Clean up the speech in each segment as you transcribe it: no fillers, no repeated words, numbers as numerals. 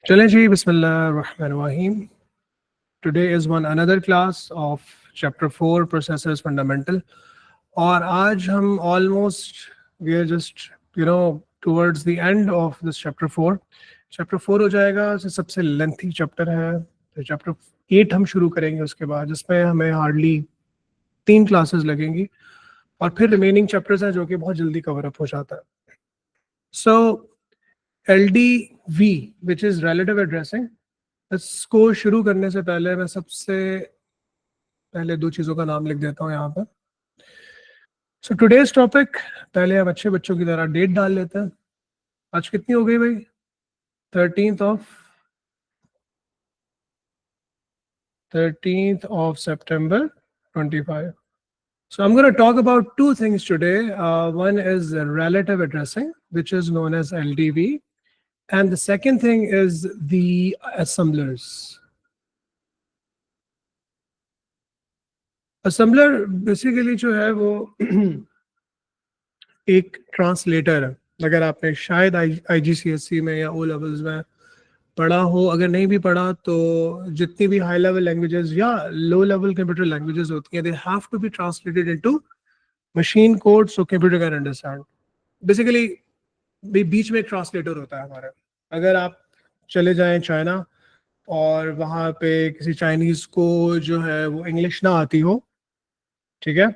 चलें जी, बिस्मिल्लाहिर्रहमानिर्रहीम। Today is one another class of chapter 4 processors fundamental. और आज हम almost we are just towards the end of this chapter 4। Chapter 4 हो जाएगा, सबसे लेंथी चैप्टर है। तो चैप्टर 8 हम शुरू करेंगे उसके बाद, जिसमें हमें हार्डली 3 क्लासेस लगेंगी और फिर रिमेनिंग चैप्टर्स हैं जो कि बहुत जल्दी कवर अप हो जाता है। सो LDV which is relative addressing, इसको शुरू करने से पहले मैं सबसे पहले दो चीज़ों का नाम लिख देता हूँ यहाँ पर। सो टुडेज टॉपिक, पहले हम अच्छे बच्चों की तरह डेट डाल लेते हैं। आज कितनी हो गई भाई? 13th of September 25. So I'm going to talk about two things today. One is relative addressing, which is known as LDV, and the second thing is the assemblers. Assembler basically जो है वो एक ट्रांसलेटर है। अगर आपने शायद IGCSE में या O लेवल्स में पढ़ा हो, अगर नहीं भी पढ़ा तो जितनी भी हाई लेवल लैंग्वेजेस या लो लेवल कंप्यूटर लैंग्वेजेस होती हैं, they have to be translated into machine code so computer can understand. Basically बीच में एक ट्रांसलेटर होता है हमारा। अगर आप चले जाएं चाइना और वहाँ पे किसी चाइनीज को जो है वो इंग्लिश ना आती हो, ठीक है,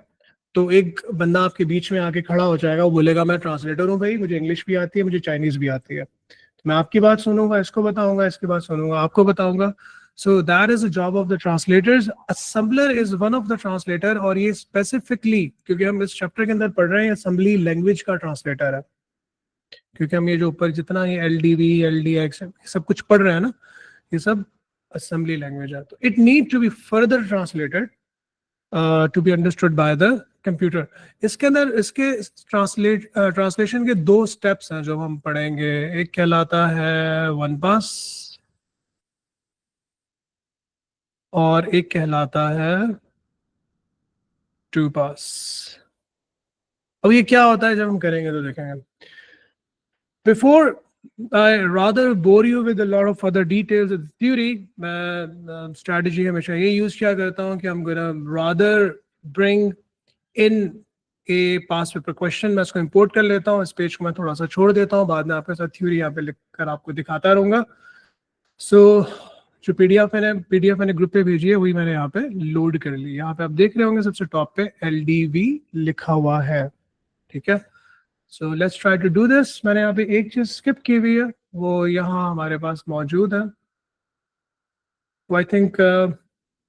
तो एक बंदा आपके बीच में आके खड़ा हो जाएगा, वो बोलेगा मैं ट्रांसलेटर हूँ भाई, मुझे इंग्लिश भी आती है, मुझे चाइनीज भी आती है। तो मैं आपकी बात सुनूंगा, इसको बताऊंगा, इसकी बात सुनूंगा, आपको बताऊंगा। So that is the job of the translators. Assembler is one of the translator, और ये स्पेसिफिकली क्योंकि हम इस चैप्टर के अंदर पढ़ रहे हैं असेंबली लैंग्वेज का ट्रांसलेटर है, क्योंकि हम ये जो ऊपर जितना ये LDV LDX सब कुछ पढ़ रहे हैं ना, ये सब असेंबली लैंग्वेज है। तो it need to be further translated to be understood by the computer. इसके अंदर इसके ट्रांसलेशन के दो स्टेप्स हैं जो हम पढ़ेंगे। एक कहलाता है वन पास और एक कहलाता है टू पास। अब ये क्या होता है जब हम करेंगे तो देखेंगे। Before I rather bore you with a lot of other details of the theory, मैं strategy हमेशा ये यूज किया करता हूँ कि I'm gonna rather bring in a past paper question, मैं इसको import कर लेता हूँ, इस पेज को मैं थोड़ा सा छोड़ देता हूँ, बाद में आपके साथ थ्योरी यहाँ पे लिख कर आपको दिखाता रहूंगा। सो जो पीडीएफ मैंने ग्रुप पे भेजी है वही मैंने यहाँ पे लोड कर ली। यहाँ पे आप देख रहे होंगे सबसे टॉप पे LDV लिखा हुआ है, ठीक है। So let's try to do this. मैंने यहाँ पे एक चीज स्किप की हुई है, वो यहाँ हमारे पास मौजूद है। आई थिंक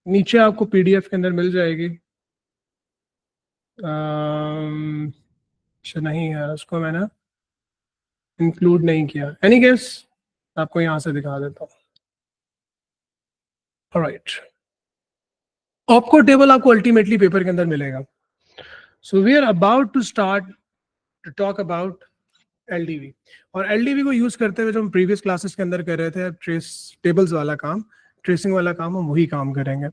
नीचे आपको पीडीएफ के अंदर मिल जाएगी। अच्छा नहीं है, उसको मैंने इंक्लूड नहीं किया। एनी केस आपको यहाँ से दिखा देता हूँ। ऑलराइट, ऑपकोड टेबल आपको अल्टीमेटली पेपर के अंदर मिलेगा। So we are about to start to talk about LDV। और LDV को यूज करते हुए जो हम प्रीवियस क्लासेस के अंदर कर रहे थे, ट्रेस टेबल्स वाला काम, ट्रेसिंग वाला काम, हम वही काम करेंगे।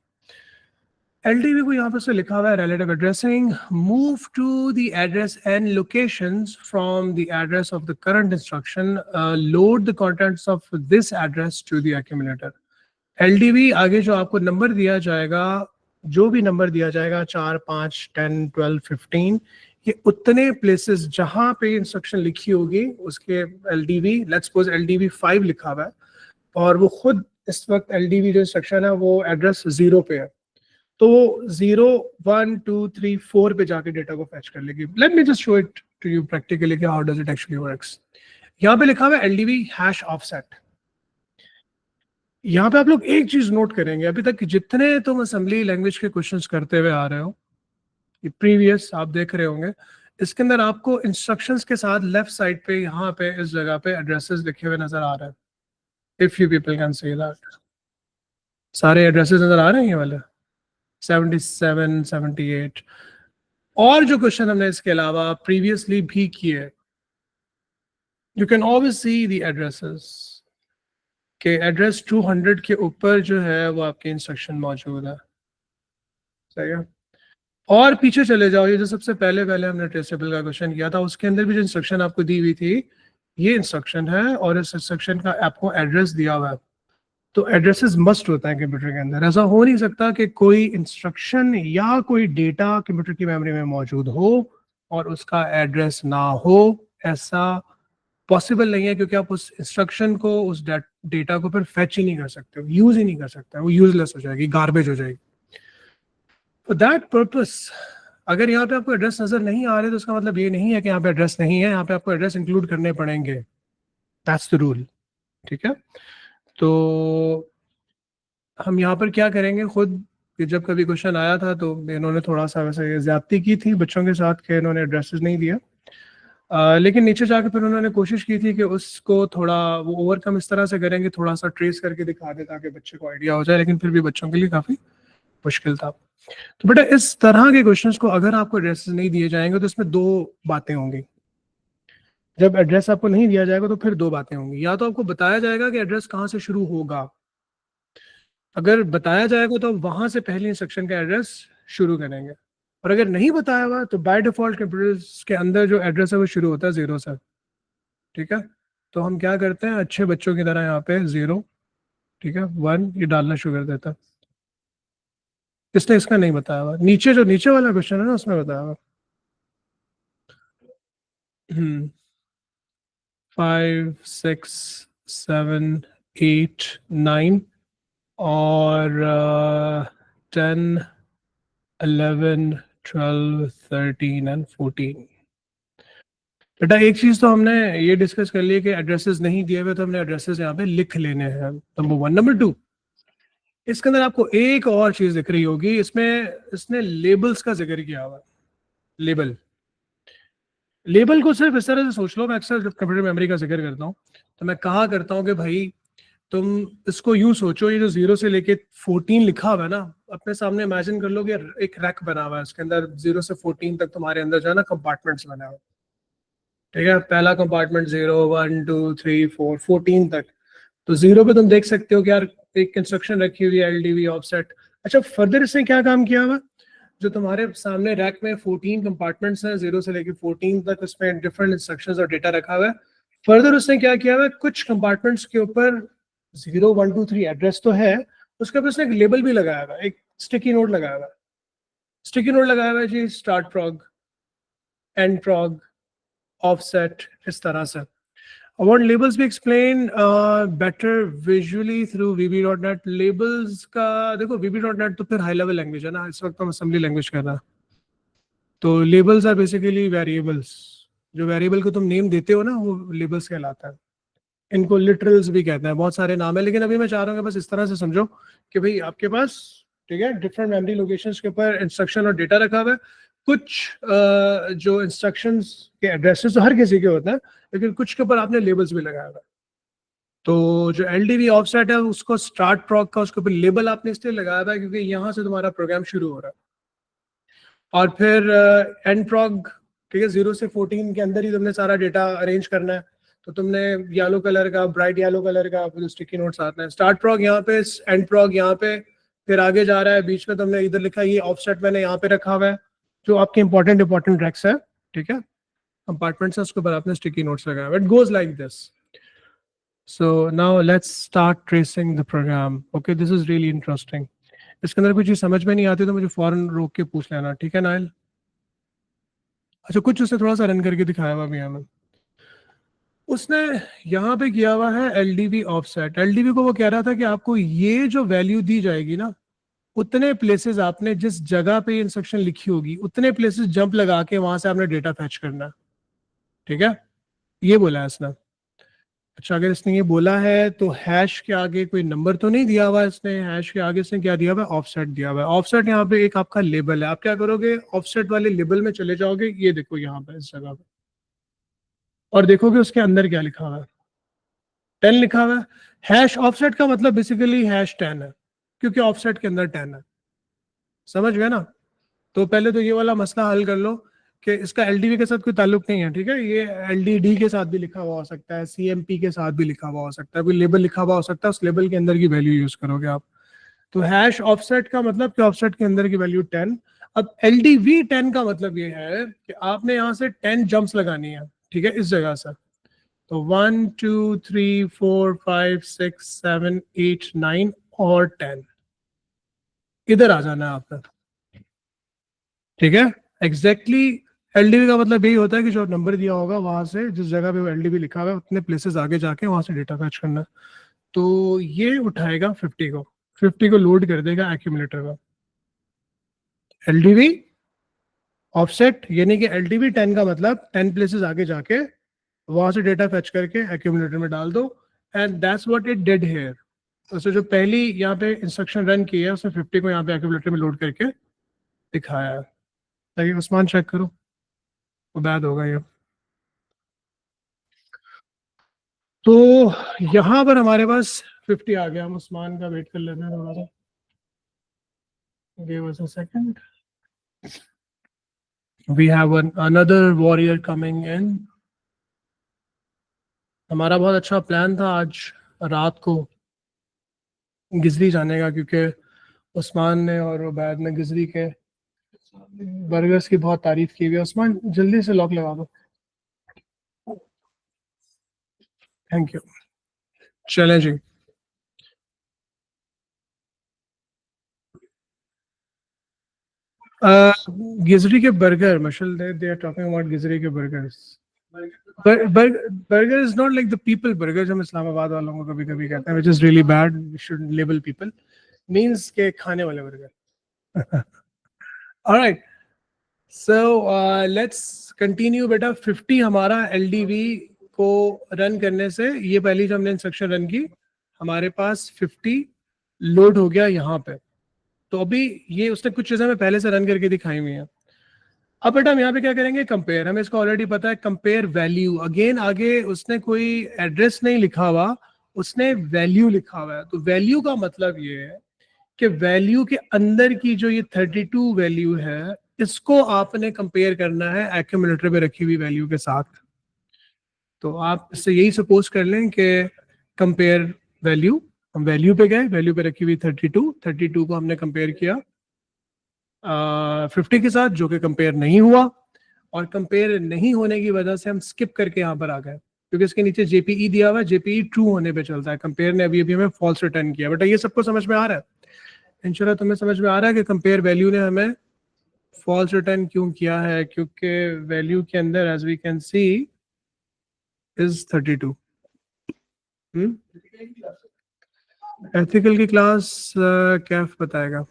LDV को यहाँ पे से लिखा हुआ है relative addressing, move to the address and locations from the address of the current instruction, load the contents of this address to the accumulator। LDV आगे जो आपको नंबर दिया जाएगा, जो भी नंबर दिया जाएगा 4, 5, 10, 12, 15, ये उतने प्लेसेस जहां पे इंस्ट्रक्शन लिखी होगी उसके LDV, लेट्स सपोज LDV 5 लिखा हुआ है और वो खुद इस वक्त LDV जो इंस्ट्रक्शन है वो एड्रेस 0 पे है, तो 0, 1, 2, 3, 4 पे जाके डेटा को फैच कर लेगी। Let me just show it to you practically कि how does it actually works. यहाँ पे लिखा हुआ है LDV हैश ऑफसेट। यहाँ पे आप लोग एक चीज नोट करेंगे, अभी तक जितने तुम असेंबली लैंग्वेज के क्वेश्चंस करते हुए आ रहे हो, ये प्रीवियस आप देख रहे होंगे, इसके अंदर आपको इंस्ट्रक्शंस के साथ लेफ्ट साइड पे यहाँ पे इस जगह पे एड्रेसेस लिखे हुए नजर आ रहे हैं। If you people can say that, सारे एड्रेसेस नजर आ रहे हैं ये वाले 77, 78। और जो क्वेश्चन हमने इसके अलावा प्रीवियसली भी किए, you can always see the addresses के एड्रेस 200 के ऊपर जो है वो आपके इंस्ट्रक्शन मौजूद है, सही है। और पीछे चले जाओ, ये जो सबसे पहले हमने ट्रेसेबल का क्वेश्चन किया था उसके अंदर भी जो इंस्ट्रक्शन आपको दी हुई थी ये इंस्ट्रक्शन है और इस इंस्ट्रक्शन का आपको एड्रेस दिया हुआ है, तो एड्रेसेस मस्ट होता है कंप्यूटर के अंदर। ऐसा हो नहीं सकता कि कोई इंस्ट्रक्शन या कोई डेटा कंप्यूटर की मेमोरी में मौजूद हो और उसका एड्रेस ना हो, ऐसा पॉसिबल नहीं है, क्योंकि आप उस इंस्ट्रक्शन को, उस डेटा को फिर फेच ही नहीं कर सकते, यूज ही नहीं कर सकते, वो यूजलेस हो जाएगी, गार्बेज हो जाएगी। फॉर दैट पर्पस अगर यहाँ पे आपको एड्रेस नजर नहीं आ रहे तो उसका मतलब ये नहीं है कि यहाँ पे एड्रेस नहीं है, यहाँ पे आपको एड्रेस इंक्लूड करने पड़ेंगे, दैट्स द रूल। ठीक है, तो हम यहाँ पर क्या करेंगे खुद कि जब कभी क्वेश्चन आया था तो इन्होंने थोड़ा सा वैसे ज्यादती की थी बच्चों के साथ कि इन्होंने एड्रेसेस नहीं दिया, लेकिन नीचे जाके फिर उन्होंने कोशिश की थी कि उसको थोड़ा वो ओवरकम इस तरह से करेंगे, थोड़ा सा ट्रेस करके दिखा दे ताकि बच्चे को आइडिया हो जाए, लेकिन फिर भी बच्चों के लिए काफी मुश्किल था। तो बेटा इस तरह के क्वेश्चंस को अगर आपको एड्रेसेस नहीं दिए जाएंगे तो इसमें दो बातें होंगी। जब एड्रेस आपको नहीं दिया जाएगा तो फिर दो बातें होंगी, या तो आपको बताया जाएगा कि एड्रेस कहाँ से शुरू होगा, अगर बताया जाएगा तो वहां से पहले इंस्ट्रक्शन का एड्रेस शुरू करेंगे, और अगर नहीं बताया हुआ तो बाय डिफॉल्ट कंप्यूटर्स के अंदर जो एड्रेस है वो शुरू होता है 0 से। ठीक है, तो हम क्या करते हैं अच्छे बच्चों की तरह यहाँ पे 0, ठीक है, 1 ये डालना शुरू कर देता है। इसने इसका नहीं बताया हुआ, नीचे जो नीचे वाला क्वेश्चन है ना उसमें बताया हुआ 5 6 7 8 9 और 10 11 12 13 एंड 14। बेटा एक चीज तो हमने ये डिस्कस कर ली कि एड्रेसेस नहीं दिए हुए तो हमने एड्रेसेस यहाँ पे लिख लेने हैं, नंबर 1। नंबर 2, इसके अंदर आपको एक और चीज दिख रही होगी, इसमें इसने लेबल्स का जिक्र किया हुआ। लेबल, लेबल को सिर्फ इस तरह से सोच लो, मैं अक्सर जब कंप्यूटर मेमोरी का जिक्र करता हूँ तो मैं कहा करता हूँ कि भाई तुम इसको यूं सोचो, ये जो 0 से लेके 14 लिखा हुआ है ना, अपने सामने इमेजिन कर लो कि एक रैक बना हुआ है, उसके अंदर 0 से 14 तक तुम्हारे अंदर जो है ना कंपार्टमेंट्स बना हुआ है। ठीक है, पहला कंपार्टमेंट 0 1 2 3 4 14 तक, तो 0 पे तुम देख सकते हो कि यार एक इंस्ट्रक्शन रखी हुई है एलडीवी ऑफसेट। अच्छा, फर्दर इसने क्या काम किया हुआ, जो तुम्हारे सामने रैक में 14 कंपार्टमेंट्स हैं 0 से लेकर 14 तक, उसमें डिफरेंट इंस्ट्रक्शंस और डेटा रखा हुआ है। फर्दर उसने क्या किया हुआ है, कुछ कंपार्टमेंट्स के ऊपर 0 1 2 3 एड्रेस तो है, उसके ऊपर उसने एक लेबल भी लगाया हुआ है, एक स्टिकी नोट लगाया हुआ है। स्टिकी नोट लगाया हुआ है जी, start prog, end prog, offset, इस तरह से। I want labels be explained better visually through VB.NET। labels का देखो, VB.NET तो फिर हाई लेवल लैंग्वेज है ना, इस वक्त हम असेंबली लैंग्वेज कर रहे हैं, तो labels आर बेसिकली वेरिएबल्स। जो वेरिएबल को तुम नेम देते हो ना वो लेबल्स कहलाता है, इनको लिटरल्स भी कहते हैं, बहुत सारे नाम है, लेकिन अभी मैं चाह रहा हूँ कि बस इस तरह से समझो कि भाई आपके पास, ठीक है, डिफरेंट मेमोरी लोकेशंस के ऊपर इंस्ट्रक्शन और डेटा रखा हुआ है। कुछ जो इंस्ट्रक्शंस के एड्रेसेस तो हर किसी के होते हैं, लेकिन कुछ के ऊपर आपने लेबल्स भी लगाया हुआ है। तो जो एलडीवी ऑफसेट है उसको स्टार्ट प्रॉग का, उसके ऊपर लेबल आपने इसलिए लगाया हुआ है क्योंकि यहाँ से तुम्हारा प्रोग्राम शुरू हो रहा है। और फिर एंड प्रॉग, ठीक है, 0 से 14 के अंदर ही तुमने सारा डेटा अरेंज करना है, तो तुमने येलो कलर का, ब्राइट येलो कलर का फिर स्टिकी नोट्स आते हैं। स्टार्ट प्रॉग यहाँ पे, एंड प्रॉग यहाँ पे, फिर आगे जा रहा है, बीच में तुमने इधर लिखा है ये ऑफसेट मैंने यहाँ पे रखा हुआ है, जो आपके इंपॉर्टेंट रैक्स है, ठीक है, कंपार्टमेंट्स है, उसके ऊपर आपने स्टिकी नोट्स लगाया हुआ। It goes like this. So now let's start tracing the program. Okay, this is really interesting. इसके अंदर कुछ चीज समझ में नहीं आती तो मुझे फौरन रोक के पूछ लेना, ठीक है नाइल? अच्छा, कुछ उसने थोड़ा सा रन करके दिखाया हुआ भी हमें। उसने यहाँ पे किया हुआ है एलडीवी ऑफसेट। एलडीवी को वो कह रहा था कि आपको ये जो वैल्यू दी जाएगी ना, उतने प्लेसेस आपने जिस जगह पे इंस्ट्रक्शन लिखी होगी उतने प्लेसेस जंप लगा के वहां से आपने डेटा फैच करना। ठीक है, ये बोला है इसने। अच्छा, अगर इसने ये बोला है तो हैश के आगे कोई नंबर तो नहीं दिया हुआ है इसने, हैश के आगे इसने क्या दिया हुआ है, ऑफसेट दिया हुआ है। ऑफसेट यहाँ पे एक आपका लेबल है, आप क्या करोगे, ऑफसेट वाले लेबल में चले जाओगे, ये देखो यहाँ पे इस जगह पे, और देखोगे उसके अंदर क्या लिखा हुआ है, 10 लिखा हुआ है। हैश ऑफसेट का मतलब बेसिकली हैश 10 है, क्योंकि ऑफसेट के अंदर 10 है। समझ गए ना? तो पहले तो ये वाला मसला हल कर लो कि इसका एलडीवी के साथ कोई ताल्लुक नहीं है, ठीक है, ये एलडीडी के साथ भी लिखा हुआ हो सकता है, सीएमपी के साथ भी लिखा हुआ हो सकता है, कोई लेबल लिखा हुआ हो सकता है, उस लेबल के अंदर की वैल्यू यूज करोगे आप। तो हैश ऑफसेट का मतलब कि ऑफसेट के अंदर की वैल्यू 10। अब एलडीवी 10 का मतलब ये है कि आपने यहाँ से 10 जंप्स लगानी है, ठीक है, इस जगह से, तो 1 2 3 4 5 6 7 8 9 और 10 इधर आ जाना है आपने, ठीक है। एग्जैक्टली एलडीबी का मतलब यही होता है कि जो नंबर दिया होगा वहां से, जिस जगह पे वो एलडीबी लिखा हुआ है उतने प्लेसेस आगे जाके वहां से डेटा फैच करना है। तो ये उठाएगा 50 को लोड कर देगा एक्यूमुलेटर में। एलडीबी ऑफसेट यानी कि एलडीबी 10 का मतलब 10 प्लेसेस आगे जाके वहां से डेटा फैच करके एक्यूमुलेटर में डाल दो, and that's what it did here. उसने जो पहली यहाँ पे इंस्ट्रक्शन रन की है उसने 50 को यहाँ पे एक्यूमुलेटर में लोड करके दिखाया है। ताकि उस्मान चेक करो, वो बैद होगा ये। तो यहाँ पर हमारे पास 50 आ गया। हम उस्मान का वेट कर लेते हैं थोड़ा सा। Give us a second. We have another warrior coming in. हमारा बहुत अच्छा प्लान था आज रात को गिजरी जाने का, क्योंकि उस्मान ने और उबैद ने गिजरी के बर्गर्स की बहुत तारीफ की हुई है। उस्मान जल्दी से लॉक लगा दो, थैंक यू। चलें जी। गिजरी के बर्गर मशल they are talking about Gizri के burgers. Burger is not like the people burger हम इस्लामाबाद वालों को कभी कभी कहते हैं, which is really bad, we should label people, means के खाने वाले burger. Alright, so let's continue बेटा। 50 हमारा एलडीवी को रन करने से, ये पहली जो हमने इंस्ट्रक्शन रन की, हमारे पास 50 लोड हो गया यहाँ पे। तो अभी ये उसने कुछ चीजें मैं पहले से रन करके दिखाई हुई हैं। अब बेटा हम यहाँ पे क्या करेंगे, कंपेयर। हमें इसको ऑलरेडी पता है, कंपेयर वैल्यू। अगेन आगे उसने कोई एड्रेस नहीं लिखा हुआ, उसने वैल्यू लिखा हुआ है। तो वैल्यू का मतलब ये है कि वैल्यू के अंदर की जो ये 32 वैल्यू है, इसको आपने कंपेयर करना है एक्यूमुलेटर पे रखी हुई वैल्यू के साथ। तो आप इससे यही सपोज कर लें कि कंपेयर वैल्यू, हम वैल्यू पे गए, वैल्यू पे रखी हुई 32 को हमने कंपेयर किया 50 के साथ, जो कि कंपेयर नहीं हुआ। और कंपेयर नहीं होने की वजह से हम स्किप करके यहाँ पर आ गए, क्योंकि इसके नीचे जेपीई दिया हुआ है, जेपीई ट्रू होने पे चलता है। कंपेयर ने अभी अभी हमें फॉल्स रिटर्न किया। बेटा ये सबको समझ में आ रहा है? इंशाल्लाह तुम्हें समझ में आ रहा है कि कंपेयर वैल्यू ने हमें फॉल्स रिटर्न क्यों किया है? क्योंकि वैल्यू के अंदर as we can see is 32। Ethical की क्लास कैफ बताएगा,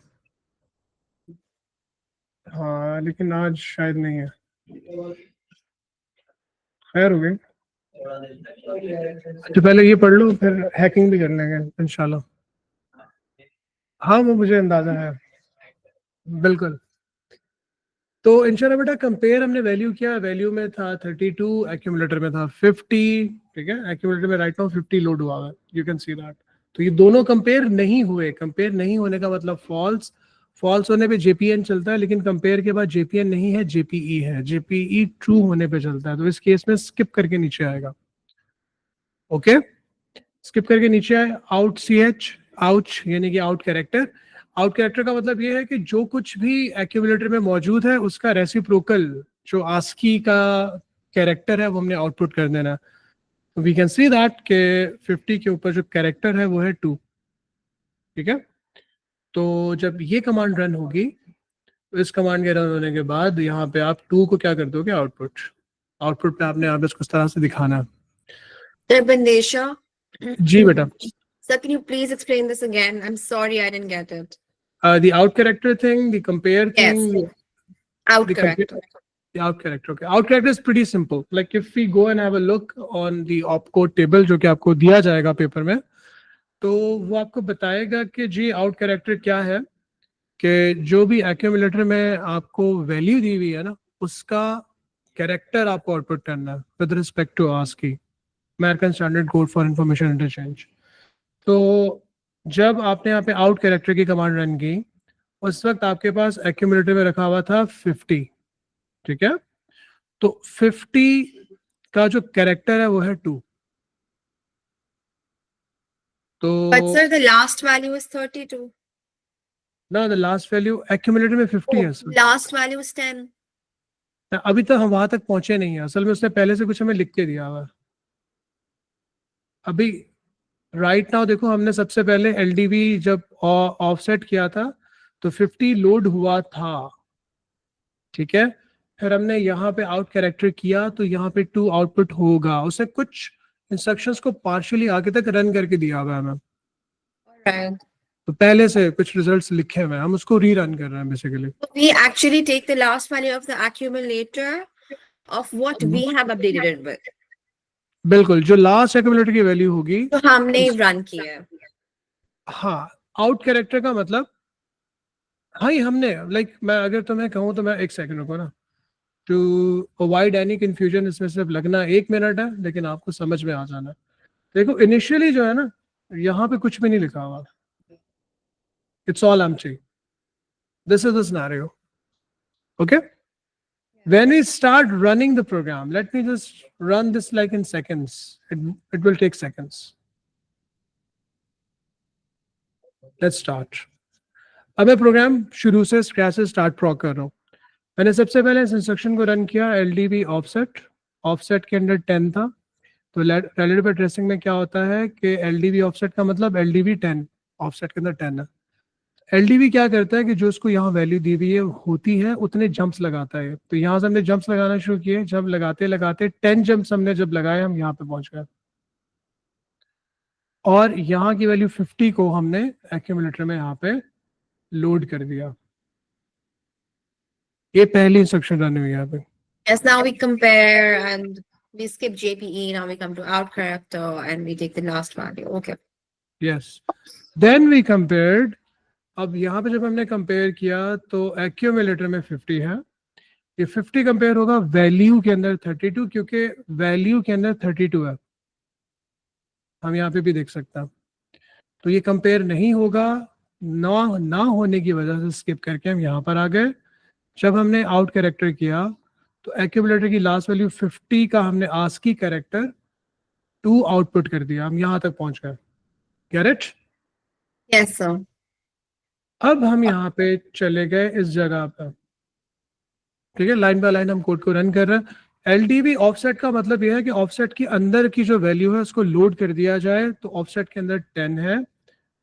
हाँ, लेकिन आज शायद नहीं है। खैर हो गई। तो पहले ये पढ़ लो, फिर हैकिंग भी कर लेंगे इंशाल्लाह। हाँ वो मुझे अंदाजा है, बिल्कुल। तो इंशाल्लाह बेटा कंपेयर हमने वैल्यू किया, वैल्यू में था 32, एक्यूमुलेटर में था 50, ठीक है। एक्यूमुलेटर में राइट नाउ 50 लोड हुआ है, यू कैन सी दैट। तो ये दोनों कंपेयर नहीं हुए। कंपेयर नहीं होने का मतलब फॉल्स। फॉल्स होने पे जेपीएन चलता है, लेकिन कंपेयर के बाद जेपीएन नहीं है, जेपीई है। जेपीई ट्रू होने पे चलता है, तो इस केस में स्किप करके नीचे आएगा। ओके, स्किप करके नीचे आए। आउट सी एच, आउच यानी कि आउट कैरेक्टर। आउट कैरेक्टर का मतलब ये है कि जो कुछ भी एक्यूमुलेटर में मौजूद है उसका रेसिप्रोकल जो आस्की का कैरेक्टर है वो हमने आउटपुट कर देना। वी कैन सी दैट के 50 के ऊपर जो कैरेक्टर है वो है 2, ठीक है। तो जब ये कमांड रन होगी, तो इस कमांड के रन होने के बाद यहाँ पे आप 2 को क्या कर दोगे, आउटपुट। आउटपुट पे आपने आप इसको इस तरह से दिखाना है। Bindesha. जी बेटा। Sir, can you please explain this again? I'm sorry, I didn't get it. The out character thing, the compare thing. Yes. Out the correct. The out character, okay. Out character is pretty simple. Like if we go and have a look on the opcode table जो कि आपको दिया जाएगा paper में, तो वो आपको बताएगा कि जी आउट कैरेक्टर क्या है, कि जो भी एक्यूमुलेटर में आपको वैल्यू दी हुई है ना, उसका कैरेक्टर आपको आउटपुट करना है with respect to ASCII, American standard code for information interchange. तो जब आपने यहाँ पे आउट कैरेक्टर की कमांड रन की, उस वक्त आपके पास एक्यूमुलेटर में रखा हुआ था 50, ठीक है। तो 50 का जो कैरेक्टर है वो है 2। तो But sir, the last value is 32. ना, द लास्ट वैल्यू एक्यूमुलेटर में 50 है सर। Last value is 10. अभी तक हम वहां तक पहुंचे नहीं है, असल में उसने पहले से कुछ हमें लिख के दिया हुआ है। अभी राइट नाउ देखो, हमने सबसे पहले एलडीबी जब ऑफसेट किया था तो 50 लोड हुआ था, ठीक है। फिर हमने यहाँ पे आउट कैरेक्टर किया तो यहाँ पे 2 आउटपुट होगा, उसे कुछ इंस्ट्रक्शंस को पार्शियली आगे तक रन करके दिया हुआ है हमें, Right. तो पहले से कुछ रिजल्ट्स लिखे हुए हैं, हम उसको रीरन कर रहे हैं basically. So we actually take the last value of the accumulator of what we have updated it with. बिल्कुल, जो लास्ट एक्यूमुलेटर की वैल्यू होगी तो हमने रन किया है। हाँ, आउट कैरेक्टर का मतलब, हाँ ही हमने मैं अगर तुम्हें कहूँ तो मैं एक सेकंड रुको ना, टू अवॉइड एनी कंफ्यूजन, इसमें सिर्फ लगना 1 मिनट है लेकिन आपको समझ में आ जाना है। देखो इनिशियली जो है ना, यहाँ पे कुछ भी नहीं लिखा हुआ, it's all empty, this is the scenario, okay. When we start running the program, let me just run this like in seconds. It will take seconds. Let's start. अब मैं प्रोग्राम शुरू से स्क्रैच से स्टार्ट प्रोक कर रहा हूँ। मैंने सबसे पहले इस इंस्ट्रक्शन को रन किया, एलडीबी ऑफसेट, ऑफसेट के अंदर 10 था, तो रिलेटिव एड्रेसिंग में क्या होता है कि एलडीबी ऑफसेट का मतलब एलडीबी 10, ऑफसेट के अंदर 10 है। एलडीबी क्या करता है कि जो उसको यहाँ वैल्यू दी हुई है होती है उतने जंप्स लगाता है, तो यहाँ से हमने जंप्स लगाना शुरू किए, जब लगाते लगाते 10 जंप्स हमने जब लगाए हम यहाँ पे पहुंच गए, और यहाँ की वैल्यू 50 को हमने एक्यूमुलेटर में यहाँ पे लोड कर दिया। ये पहली इंस्ट्रक्शन रन हुई है यहाँ पे। Yes, now we compare and we skip JPE. Now we come to out character and we take the last value. Okay. Yes. Then we compared. अब यहाँ पे जब हमने कंपेयर किया तो एक्यूमुलेटर में 50 है, ये 50 कंपेयर होगा वैल्यू के अंदर 32, क्योंकि वैल्यू के अंदर 32 है, हम यहाँ पे भी देख सकते हैं, तो ये कंपेयर नहीं होगा, ना होने की वजह से स्किप करके हम यहाँ पर आ गए। जब हमने आउट कैरेक्टर किया तो एक्यूमुलेटर की लास्ट वैल्यू 50 का हमने आस्की कैरेक्टर 2 आउटपुट कर दिया, हम यहाँ तक पहुंच गए, गेट इट? Yes, sir. अब हम यहाँ पे चले गए इस जगह पर, ठीक है, लाइन बाय लाइन हम कोड को रन कर रहे हैं। एलडीबी ऑफसेट का मतलब यह है कि ऑफसेट के अंदर की जो वैल्यू है उसको लोड कर दिया जाए, तो ऑफसेट के अंदर 10 है,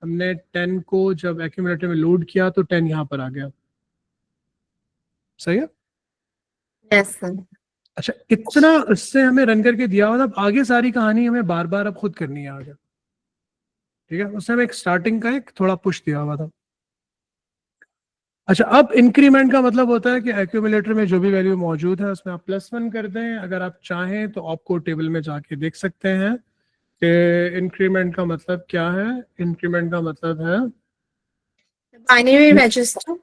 हमने 10 को जब एक्यूमुलेटर में लोड किया तो 10 यहाँ पर आ गया, सही है? Yes, sir. अच्छा, इतना इससे हमें रन करके दिया हुआ था, अब आगे सारी कहानी हमें बार बार अब खुद करनी है आगे, ठीक है, उससे हमें एक स्टार्टिंग का एक थोड़ा पुश दिया हुआ था। अच्छा, अब इंक्रीमेंट का मतलब होता है कि एक्यूमुलेटर में जो भी वैल्यू मौजूद है उसमें आप +1 कर दें, अगर आप चाहें तो आपको टेबल में जाके देख सकते हैं कि इंक्रीमेंट का मतलब क्या है। इंक्रीमेंट का मतलब है The binary register.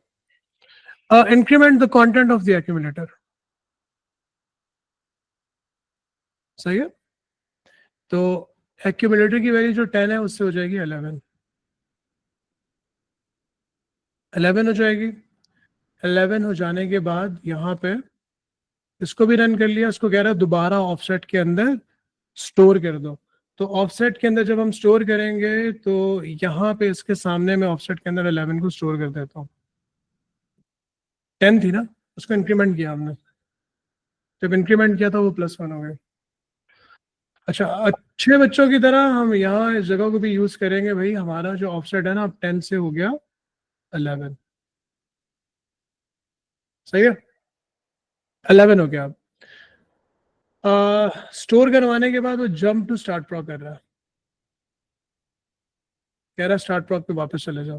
Increment the content of the accumulator, सही है। तो एक्यूमुलेटर की वैल्यू जो 10 है उससे हो जाएगी 11 हो जाएगी। 11 हो जाने के बाद यहाँ पे इसको भी रन कर लिया, इसको कह रहा है दोबारा ऑफसेट के अंदर स्टोर कर दो, तो ऑफसेट के अंदर जब हम स्टोर करेंगे तो यहाँ पे इसके सामने में ऑफसेट के अंदर 11 को स्टोर कर देता हूँ, 10 थी ना, उसको इंक्रीमेंट किया हमने, जब इंक्रीमेंट किया था वो +1 हो गया। अच्छा, अच्छे बच्चों की तरह हम यहाँ इस जगह को भी यूज करेंगे, भाई हमारा जो ऑफसेट है ना अब 10 से हो गया 11, सही है, 11 हो गया। अब स्टोर करवाने के बाद वो जंप टू स्टार्ट प्रोक कर रहा है, कह रहा है स्टार्ट प्रोक पे वापस चले जाओ,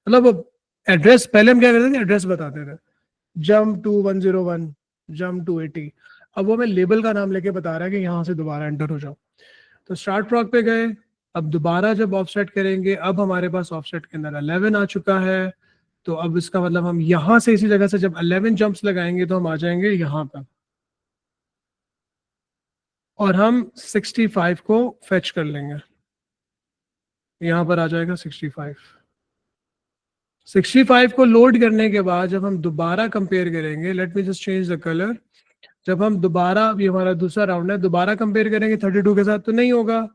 मतलब एड्रेस, पहले हम क्या करते थे, एड्रेस बताते थे, जंप टू 101, जंप टू 80, अब वो हमें लेबल का नाम लेके बता रहा है कि यहाँ से दोबारा एंटर हो जाओ, तो स्टार्ट प्रोक पे गए, अब दोबारा जब ऑफसेट करेंगे, अब हमारे पास ऑफसेट के अंदर 11 आ चुका है, तो अब इसका मतलब हम यहां से इसी जगह से जब 11 जंप्स लगाएंगे तो हम आ जाएंगे यहाँ पर, और हम 65 को फेच कर लेंगे, यहाँ पर आ जाएगा 65। 65 को लोड करने के बाद जब हम दोबारा कंपेयर करेंगे, late me just change the colour, जब हम दोबारा, अभी हमारा दूसरा राउंड है, दोबारा कंपेयर करेंगे 32 के साथ तो नहीं होगा,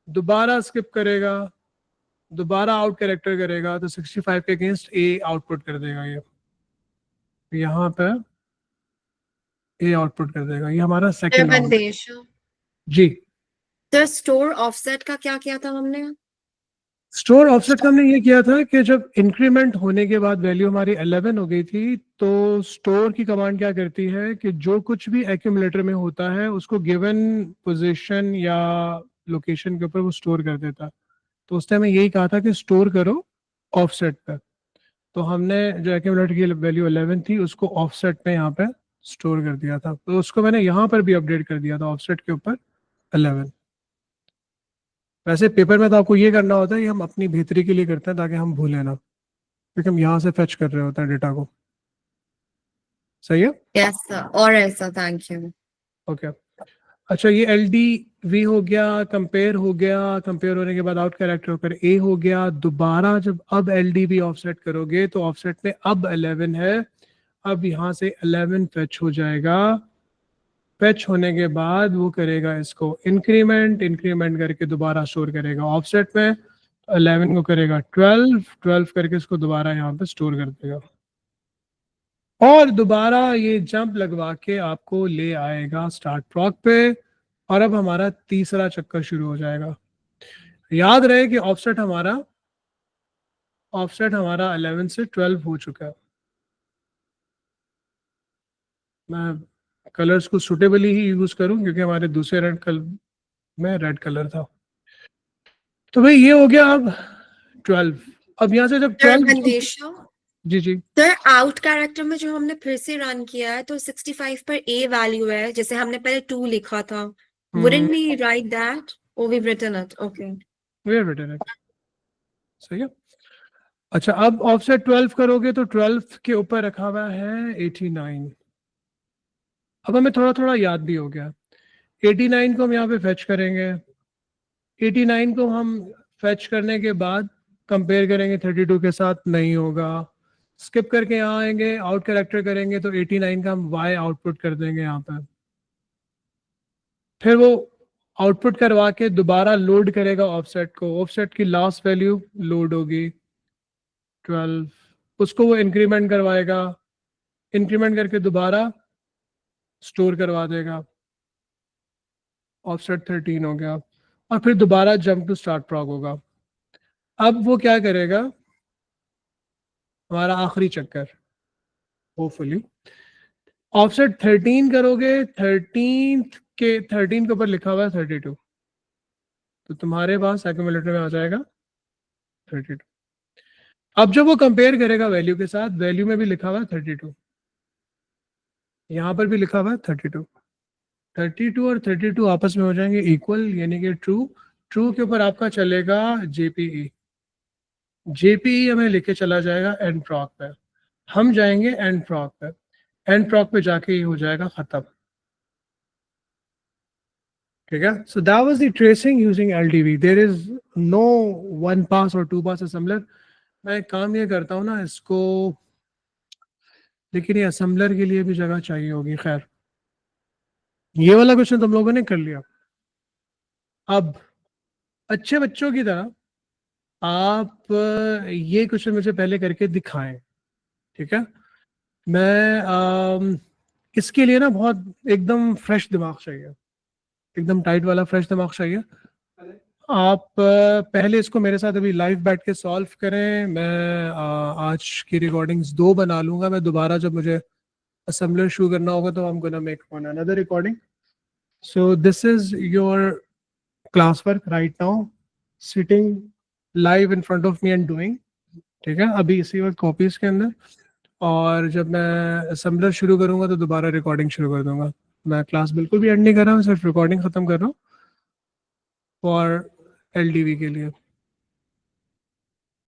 दोबारा स्किप करेगा, दोबारा आउट कैरेक्टर करेगा, तो 65 के अगेंस्ट ए आउटपुट कर देगा, ये यहाँ पे ए आउटपुट कर देगा, ये हमारा सेकंड राउंड। जी, तो स्टोर ऑफसेट का क्या किया था हमने? स्टोर ऑफसेट का हमने ये किया था कि जब इंक्रीमेंट होने के बाद वैल्यू हमारी 11 हो गई थी, तो स्टोर की कमांड क्या करती है कि जो कुछ भी एक्यूमुलेटर में होता है उसको गिवन पोजीशन या लोकेशन के ऊपर वो स्टोर कर देता। तो उस टाइम में यही कहा था कि स्टोर करो ऑफसेट पे। तो हमने जो एक्यूमुलेटर की वैल्यू 11 थी उसको ऑफसेट पे यहाँ पे स्टोर कर दिया था, तो उसको मैंने यहाँ पर भी अपडेट कर दिया था ऑफसेट के ऊपर 11। वैसे पेपर में तो आपको ये करना होता है, ये हम अपनी बेहतरी के लिए करते हैं ताकि हम भूलें ना, क्योंकि हम यहाँ से फेच कर रहे होते हैं डेटा को। सही है? यस सर, और ऐसा, थैंक यू। ओके। अच्छा, ये एल डी वी हो गया, कंपेयर हो गया, कंपेयर होने के बाद आउट कैरेक्टर होकर ए हो गया। दोबारा जब अब एल डी वी ऑफसेट करोगे तो ऑफसेट में अब 11 है, अब यहाँ से 11 फेच हो जाएगा। फेच होने के बाद वो करेगा इसको इंक्रीमेंट, इंक्रीमेंट करके दोबारा स्टोर करेगा ऑफसेट में। 11 को करेगा 12, 12 करके इसको दोबारा यहाँ पे स्टोर कर देगा, और दोबारा ये जंप लगवा के आपको ले आएगा स्टार्ट प्रॉक पे। और अब हमारा तीसरा चक्कर शुरू हो जाएगा। याद रहे कि ऑफसेट हमारा 11 से 12 हो चुका है। मैं कलर्स को सुटेबली ही यूज करूं क्योंकि हमारे दूसरे रेड कलर में रेड कलर था। तो भाई ये हो गया अब 12। अब यहाँ से जब सर 12, मंदेशा, जी जी, सर आउट कैरेक्टर में जो हमने फिर से रन किया है तो 65 पर ए वैल्यू है, जैसे हमने पहले 2 लिखा था। Wouldn't we write that? Oh, we've written it. Okay. Way return है। सही है। अच्छा, अब ऑफसेट 12 करोगे तो 12 के ऊपर रखा हुआ है 89। अब हमें थोड़ा थोड़ा याद भी हो गया। 89 को हम यहाँ पे फेच करेंगे। 89 को हम फेच करने के बाद कंपेयर करेंगे 32 के साथ, नहीं होगा। स्किप करके यहाँ आएंगे, आउट कैरेक्टर करेंगे तो 89 का हम y आउटपुट कर देंगे यहाँ पे। फिर वो आउटपुट करवा के दोबारा लोड करेगा ऑफसेट को। ऑफसेट की लास्ट वैल्यू लोड होगी 12, उसको वो इंक्रीमेंट करवाएगा, इंक्रीमेंट करके दोबारा स्टोर करवा देगा। ऑफसेट 13 हो गया, और फिर दोबारा जंप टू स्टार्ट प्रॉग होगा। अब वो क्या करेगा, हमारा आखिरी चक्कर होपफुली ऑफसेट 13 करोगे, 13 के ऊपर लिखा हुआ है 32, तो तुम्हारे पास एक्यूमुलेटर में आ जाएगा 32। अब जब वो कंपेयर करेगा वैल्यू के साथ, वैल्यू में भी लिखा हुआ है 32, यहाँ पर भी लिखा हुआ है 32। 32 और 32 आपस में हो जाएंगे इक्वल, यानी कि ट्रू। ट्रू के ऊपर आपका चलेगा जेपीई। जेपीई हमें लेके चला जाएगा एंड प्रॉक पे। हम जाएंगे एंड प्रॉक पे, एंड प्रॉक पे जाके ये हो जाएगा खत्म। ठीक है, so that was the tracing using LDV. There is no one pass और टू पास असेंबलर। मैं काम ये करता हूँ ना इसको, लेकिन ये असेंबलर के लिए भी जगह चाहिए होगी। खैर, ये वाला क्वेश्चन तुम लोगों ने कर लिया। अब अच्छे बच्चों की तरह आप ये क्वेश्चन मुझे पहले करके दिखाएं। ठीक है, मैं इसके लिए ना बहुत एकदम फ्रेश दिमाग चाहिए, एकदम टाइट वाला फ्रेश दिमाग चाहिए। आप पहले इसको मेरे साथ अभी लाइव बैठ के सॉल्व करें। मैं आज की रिकॉर्डिंग्स 2 बना लूंगा। मैं दोबारा जब मुझे असेंबलर शुरू करना होगा तो I am gonna make one another recording. So this is your class work right now, sitting live in front of me and doing. ठीक है, अभी इसी वक्त कॉपीज के अंदर, और जब मैं असेंबलर शुरू करूंगा तो दोबारा रिकॉर्डिंग शुरू कर दूंगा। मैं क्लास बिल्कुल भी एंड नहीं कर रहा हूँ, सिर्फ रिकॉर्डिंग खत्म कर रहा हूँ फॉर एलडीवी के लिए।